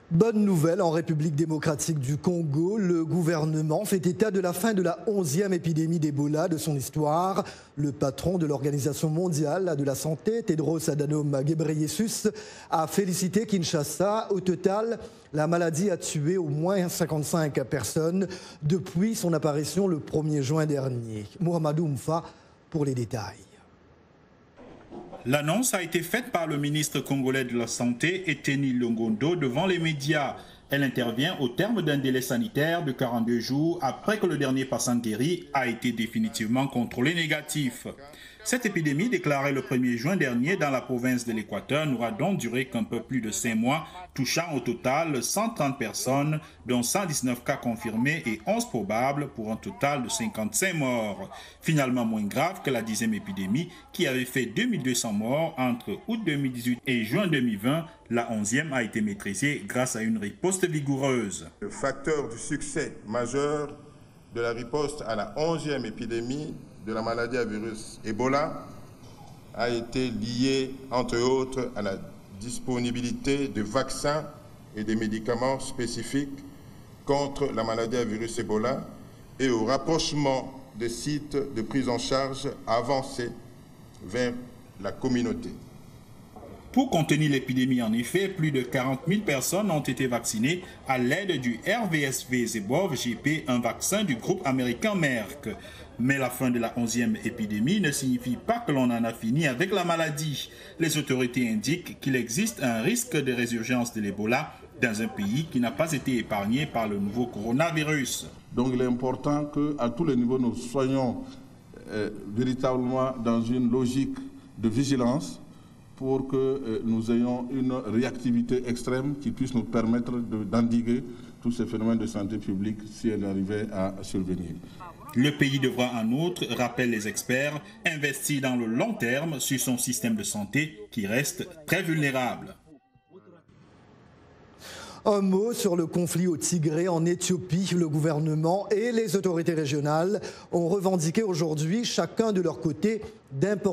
Bonne nouvelle, en République démocratique du Congo, le gouvernement fait état de la fin de la 11e épidémie d'Ebola de son histoire. Le patron de l'Organisation mondiale de la santé, Tedros Adhanom Ghebreyesus, a félicité Kinshasa. Au total, la maladie a tué au moins 55 personnes depuis son apparition le 1er juin dernier. Mohamedou Mfa pour les détails. L'annonce a été faite par le ministre congolais de la Santé, Eteni Longondo, devant les médias. Elle intervient au terme d'un délai sanitaire de 42 jours après que le dernier patient guéri a été définitivement contrôlé négatif. Cette épidémie, déclarée le 1er juin dernier dans la province de l'Équateur, n'aura donc duré qu'un peu plus de 5 mois, touchant au total 130 personnes, dont 119 cas confirmés et 11 probables, pour un total de 55 morts. Finalement moins grave que la 10e épidémie, qui avait fait 2200 morts entre août 2018 et juin 2020, la 11e a été maîtrisée grâce à une riposte vigoureuse. Le facteur du succès majeur de la riposte à la 11e épidémie de la maladie à virus Ebola a été lié, entre autres, à la disponibilité de vaccins et de médicaments spécifiques contre la maladie à virus Ebola et au rapprochement des sites de prise en charge avancés vers la communauté. Pour contenir l'épidémie, en effet, plus de 40 000 personnes ont été vaccinées à l'aide du RVSV-ZEBOV-GP, un vaccin du groupe américain Merck. Mais la fin de la 11e épidémie ne signifie pas que l'on en a fini avec la maladie. Les autorités indiquent qu'il existe un risque de résurgence de l'Ebola dans un pays qui n'a pas été épargné par le nouveau coronavirus. Donc il est important qu'à tous les niveaux, nous soyons véritablement dans une logique de vigilance pour que nous ayons une réactivité extrême qui puisse nous permettre d'endiguer tous ces phénomènes de santé publique si elle arrivait à survenir. Le pays devra en outre, rappellent les experts, investir dans le long terme sur son système de santé qui reste très vulnérable. Un mot sur le conflit au Tigré en Éthiopie. Le gouvernement et les autorités régionales ont revendiqué aujourd'hui, chacun de leur côté, d'importants